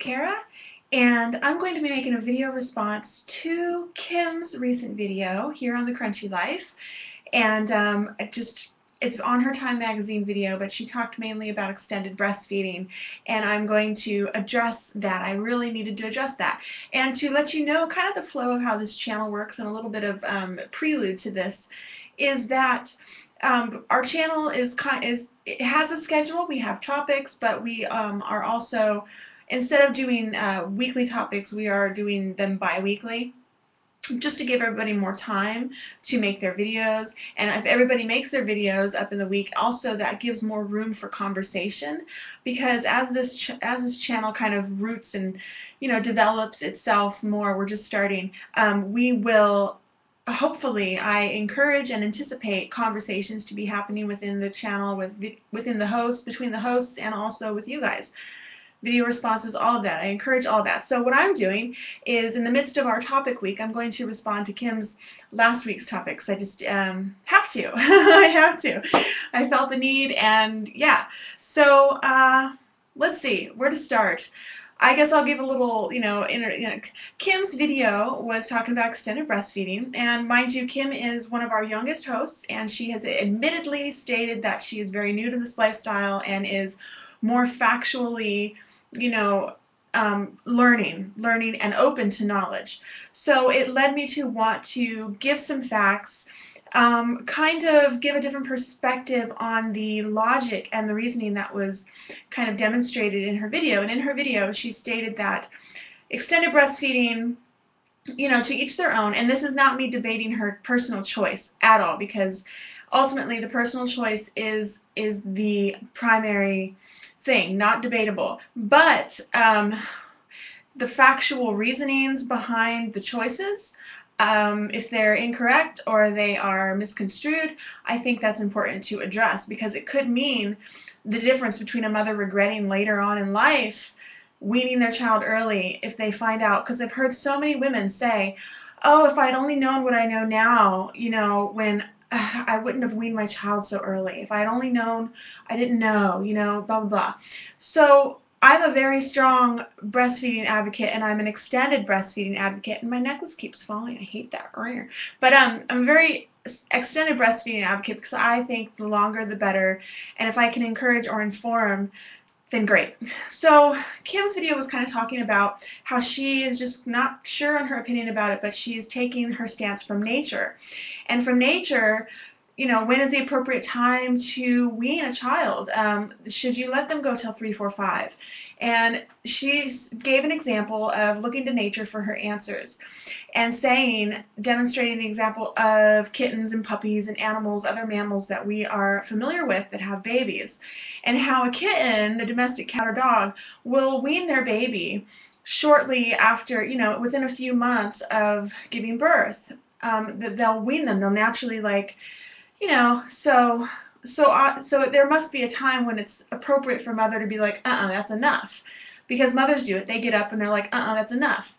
Kara, and I'm going to be making a video response to Kim's recent video here on TheCrunchyLife. And it's on her Time magazine video, but she talked mainly about extended breastfeeding, and I'm going to address that. I really needed to address that. And to let you know kind of the flow of how this channel works and a little bit of prelude to this is that our channel it has a schedule. We have topics, but we are also, instead of doing weekly topics, we are doing them bi-weekly, just to give everybody more time to make their videos. And if everybody makes their videos up in the week, also that gives more room for conversation, because as this channel kind of roots and develops itself more, we're just starting, we will hopefully, I encourage and anticipate conversations to be happening within the channel, within the hosts, between the hosts, and also with you guys. Video responses, all of that. I encourage all of that. So what I'm doing is, in the midst of our topic week, I'm going to respond to Kim's last week's topics. I just have to. I have to. I felt the need, and yeah. So let's see where to start. I guess I'll give a little, Kim's video was talking about extended breastfeeding, and mind you, Kim is one of our youngest hosts, and she has admittedly stated that she is very new to this lifestyle and is more factually, learning and open to knowledge. So it led me to want to give some facts, kind of give a different perspective on the logic and the reasoning that was kind of demonstrated in her video. And in her video, she stated that extended breastfeeding, to each their own, and this is not me debating her personal choice at all, because ultimately the personal choice is the primary thing, not debatable. But the factual reasonings behind the choices, if they're incorrect or they are misconstrued, I think that's important to address, because it could mean the difference between a mother regretting later on in life weaning their child early if they find out. Because I've heard so many women say, oh, if I'd only known what I know now, when I wouldn't have weaned my child so early. If I had only known, I didn't know, blah, blah, blah. So I'm a very strong breastfeeding advocate, and I'm an extended breastfeeding advocate, and my necklace keeps falling. I hate that. But I'm a very extended breastfeeding advocate, because I think the longer the better, and if I can encourage or inform, then great. So Kim's video was kind of talking about how she is just not sure on her opinion about it, but she is taking her stance from nature. And from nature, when is the appropriate time to wean a child? Should you let them go till 3, 4, 5? And she gave an example of looking to nature for her answers, and demonstrating the example of kittens and puppies and animals, other mammals that we are familiar with that have babies, and how a kitten, a domestic cat or dog, will wean their baby shortly after, within a few months of giving birth. They'll wean them. They'll naturally, so there must be a time when it's appropriate for mother to be like, that's enough. Because mothers do it. They get up and they're like, that's enough.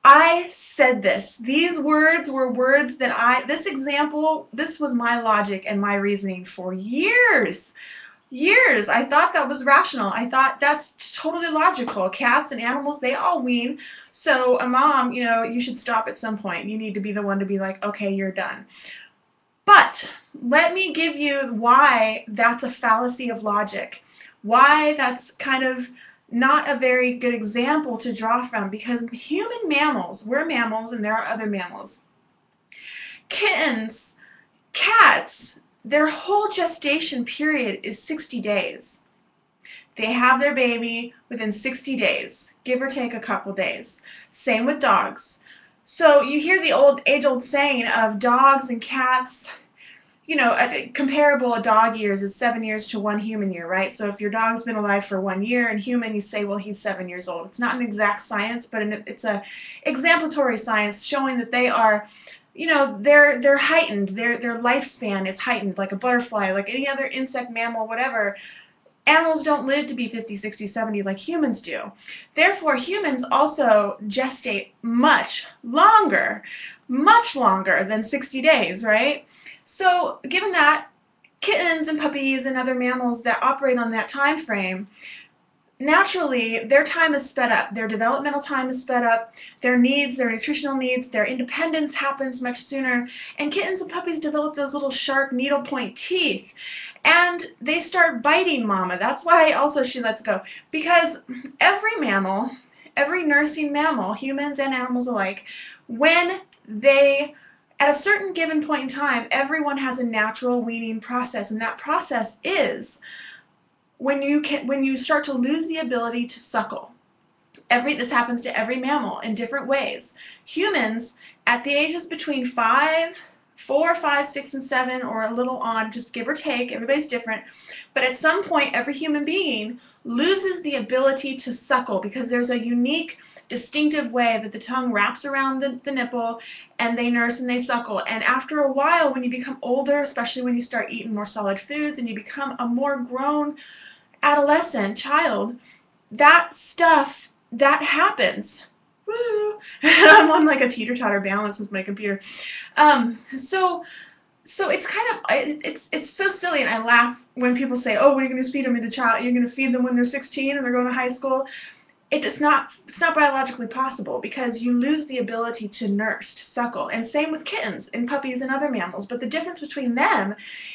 I said this. These words were words that this example, this was my logic and my reasoning for years. Years. I thought that was rational. I thought that's totally logical. Cats and animals, they all wean. So a mom, you should stop at some point. You need to be the one to be like, okay, you're done. But let me give you why that's a fallacy of logic, why that's kind of not a very good example to draw from, because human mammals, we're mammals and there are other mammals. Kittens, cats, their whole gestation period is 60 days. They have their baby within 60 days, give or take a couple days. Same with dogs. So you hear the age-old saying of dogs and cats, comparable a dog years is 7 years to 1 human year, right? So if your dog's been alive for 1 year and human, you say, well, he's 7 years old. It's not an exact science, but it's a exemplary science showing that they are, they're heightened. Their lifespan is heightened, like a butterfly, like any other insect, mammal, whatever. Animals don't live to be 50, 60, 70 like humans do. Therefore, humans also gestate much longer than 60 days, right? So, given that, kittens and puppies and other mammals that operate on that time frame, naturally, their time is sped up. Their developmental time is sped up. Their needs, their nutritional needs, their independence happens much sooner. And kittens and puppies develop those little sharp needlepoint teeth. And they start biting mama. That's why also she lets go. Because every mammal, every nursing mammal, humans and animals alike, when they, at a certain given point in time, everyone has a natural weaning process. And that process is when you start to lose the ability to suckle. This happens to every mammal in different ways. Humans, at the ages between 4, 5, 6, and 7, or a little on, just give or take, everybody's different, but at some point every human being loses the ability to suckle because there's a unique, distinctive way that the tongue wraps around the nipple and they nurse and they suckle. And after a while, when you become older, especially when you start eating more solid foods and you become a more grown adolescent child, that stuff, that happens. Woo! I'm on like a teeter-totter balance with my computer. So it's kind of, it's so silly, and I laugh when people say, oh, what are you going to feed them into child? You're going to feed them when they're 16 and they're going to high school. It's not biologically possible because you lose the ability to nurse, to suckle, and same with kittens and puppies and other mammals. But the difference between them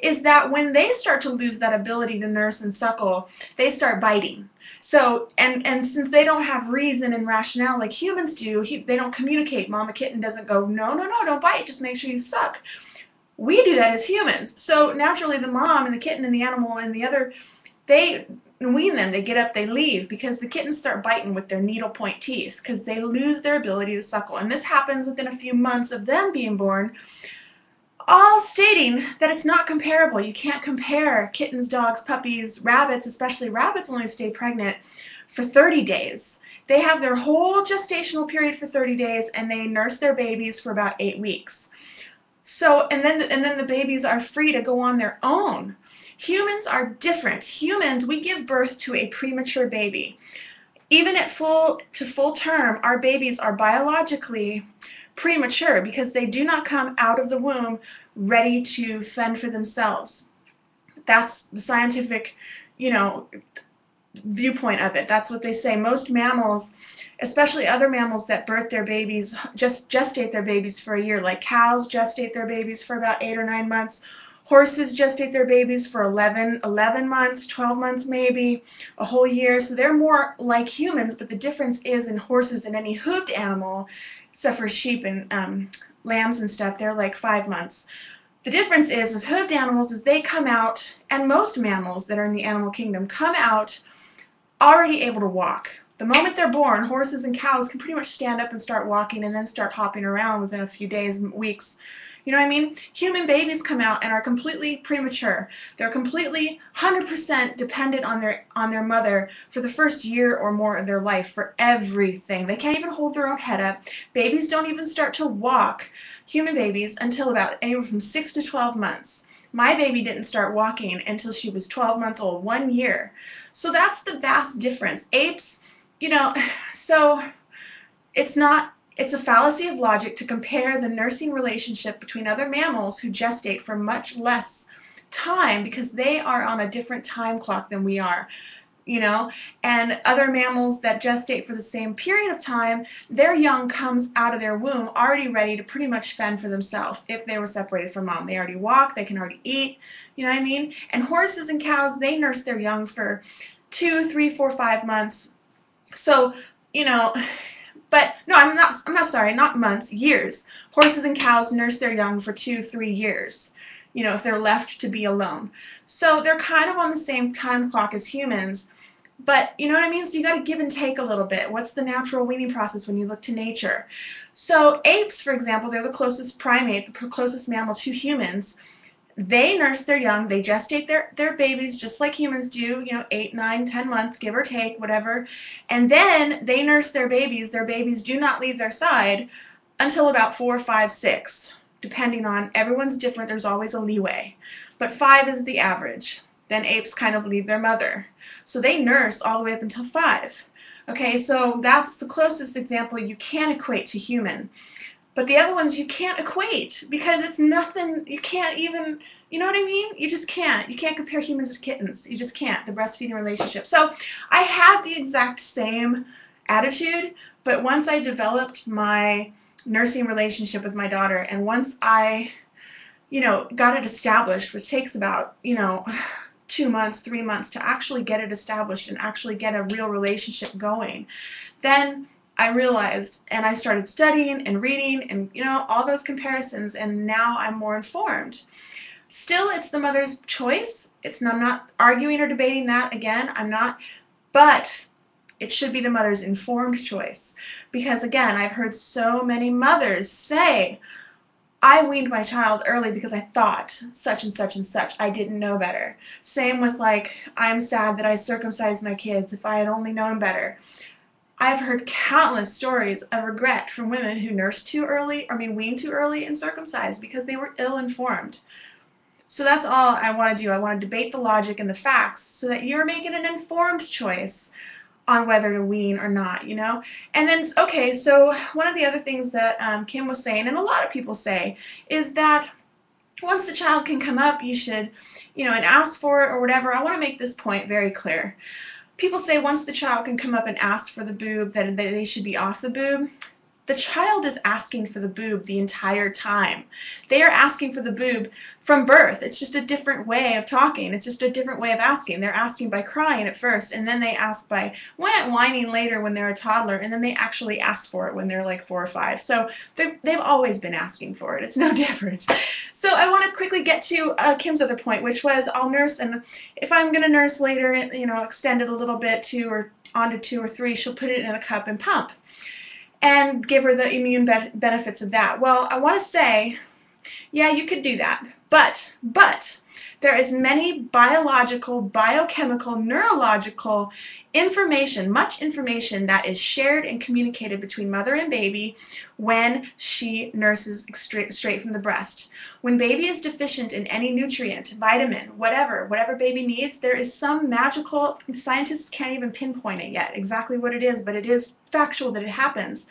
is that when they start to lose that ability to nurse and suckle, they start biting. So, and since they don't have reason and rationale like humans do, they don't communicate. Mama kitten doesn't go, no, no, no, don't bite, just make sure you suck. We do that as humans. So naturally the mom and the kitten and the animal and the other, they wean them, they get up, they leave, because the kittens start biting with their needlepoint teeth because they lose their ability to suckle. And this happens within a few months of them being born, all stating that it's not comparable. You can't compare kittens, dogs, puppies, rabbits, especially rabbits only stay pregnant for 30 days. They have their whole gestational period for 30 days and they nurse their babies for about 8 weeks. So, and then the babies are free to go on their own. Humans are different. Humans, we give birth to a premature baby. Even at full term, our babies are biologically premature because they do not come out of the womb ready to fend for themselves. That's the scientific, viewpoint of it. That's what they say. Most mammals, especially other mammals that birth their babies, just gestate their babies for a year, like cows gestate their babies for about 8 or 9 months. Horses gestate their babies for 11 months, 12 months maybe, a whole year. So they're more like humans, but the difference is in horses and any hoofed animal, except for sheep and lambs and stuff, they're like 5 months. The difference is with hoofed animals is they come out, and most mammals that are in the animal kingdom come out already able to walk. The moment they're born, horses and cows can pretty much stand up and start walking and then start hopping around within a few days, weeks. You know what I mean? Human babies come out and are completely premature. They're completely 100% dependent on their mother for the first year or more of their life for everything. They can't even hold their own head up. Babies don't even start to walk, human babies, until about anywhere from 6 to 12 months. My baby didn't start walking until she was 12 months old, 1 year. So that's the vast difference. Apes, so it's a fallacy of logic to compare the nursing relationship between other mammals who gestate for much less time because they are on a different time clock than we are. And other mammals that gestate for the same period of time, their young comes out of their womb already ready to pretty much fend for themselves if they were separated from mom. They already walk, they can already eat, you know what I mean? And horses and cows, they nurse their young for 2, 3, 4, 5 months. So, but no, I'm not sorry, not months, years. Horses and cows nurse their young for 2, 3 years, if they're left to be alone. So they're kind of on the same time clock as humans. But you know what I mean? So you got to give and take a little bit. What's the natural weaning process when you look to nature? So apes, for example, they're the closest primate, the closest mammal to humans. They nurse their young, they gestate their babies just like humans do, 8, 9, 10 months, give or take, whatever. And then they nurse their babies. Their babies do not leave their side until about 4, 5, 6, depending on, everyone's different, there's always a leeway. But 5 is the average. Then apes kind of leave their mother. So they nurse all the way up until 5. Okay, so that's the closest example you can equate to human. But the other ones you can't equate because it's nothing, you can't even, you know what I mean? You just can't. You can't compare humans to kittens. You just can't, the breastfeeding relationship. So I had the exact same attitude, but once I developed my nursing relationship with my daughter, and once I, got it established, which takes about, 2 months, 3 months to actually get it established and actually get a real relationship going, then I realized, and I started studying and reading and, all those comparisons, and now I'm more informed. Still, it's the mother's choice. I'm not arguing or debating that. Again, I'm not, but it should be the mother's informed choice. Because again, I've heard so many mothers say, I weaned my child early because I thought such and such and such. I didn't know better. Same with I'm sad that I circumcised my kids. If I had only known better. I've heard countless stories of regret from women who nursed too early, weaned too early and circumcised because they were ill-informed. So that's all I want to do. I want to debate the logic and the facts so that you're making an informed choice on whether to wean or not, And then, okay, so one of the other things that Kim was saying, and a lot of people say, is that once the child can come up, you should, and ask for it or whatever. I want to make this point very clear. People say once the child can come up and ask for the boob, that they should be off the boob. The child is asking for the boob the entire time. They are asking for the boob from birth. It's just a different way of talking. It's just a different way of asking. They're asking by crying at first, and then they ask by whining later when they're a toddler, and then they actually ask for it when they're like 4 or 5. So they've always been asking for it. It's no different. So I want to quickly get to Kim's other point, which was I'll nurse, and if I'm going to nurse later, extend it a little bit, 2 or on to 2 or 3, she'll put it in a cup and pump and give her the immune benefits of that. Well, I want to say, yeah, you could do that, but there is many biological, biochemical, neurological information, much information that is shared and communicated between mother and baby when she nurses straight from the breast. When baby is deficient in any nutrient, vitamin, whatever baby needs, there is some magical, scientists can't even pinpoint it yet, exactly what it is, but it is factual that it happens.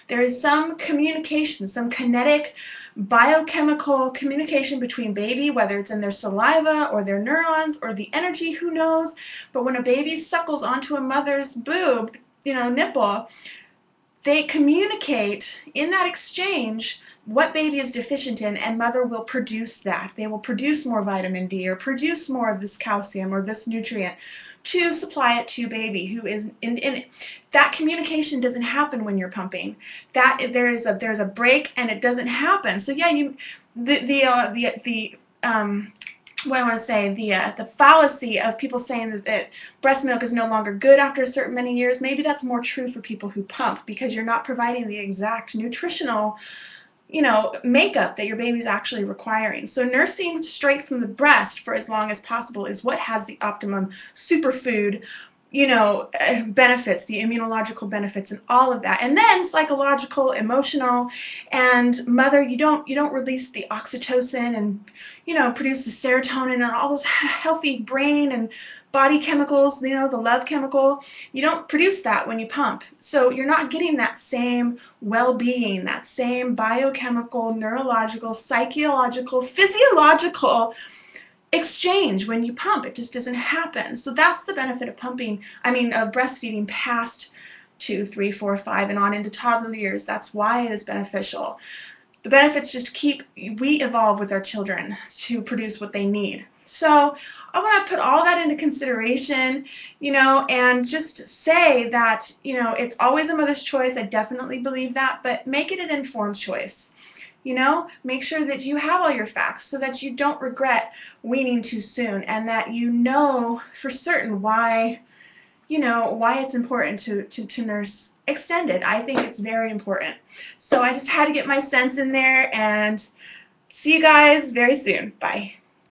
There is some communication, some kinetic, biochemical communication between baby, whether it's in their saliva or their neurons or the energy, who knows. But when a baby suckles onto a mother's boob, nipple, they communicate in that exchange what baby is deficient in, and mother will produce that. They will produce more vitamin D or produce more of this calcium or this nutrient to supply it to baby who is in that communication doesn't happen when you're pumping. There's a break and it doesn't happen. So yeah, what I want to say, the fallacy of people saying that breast milk is no longer good after a certain many years, maybe that's more true for people who pump because you're not providing the exact nutritional makeup that your baby's actually requiring. So nursing straight from the breast for as long as possible is what has the optimum superfood, benefits, the immunological benefits and all of that. And then psychological, emotional, and mother, you don't release the oxytocin and, produce the serotonin and all those healthy brain and body chemicals, the love chemical. You don't produce that when you pump. So you're not getting that same well-being, that same biochemical, neurological, psychological, physiological exchange when you pump. It just doesn't happen. So that's the benefit of pumping, of breastfeeding past 2, 3, 4, 5 and on into toddler years. That's why it is beneficial. The benefits just we evolve with our children to produce what they need. So I want to put all that into consideration, and just say that, it's always a mother's choice. I definitely believe that, but make it an informed choice. Make sure that you have all your facts so that you don't regret weaning too soon, and that you know for certain why it's important to nurse extended. I think it's very important. So I just had to get my sense in there, and see you guys very soon. Bye.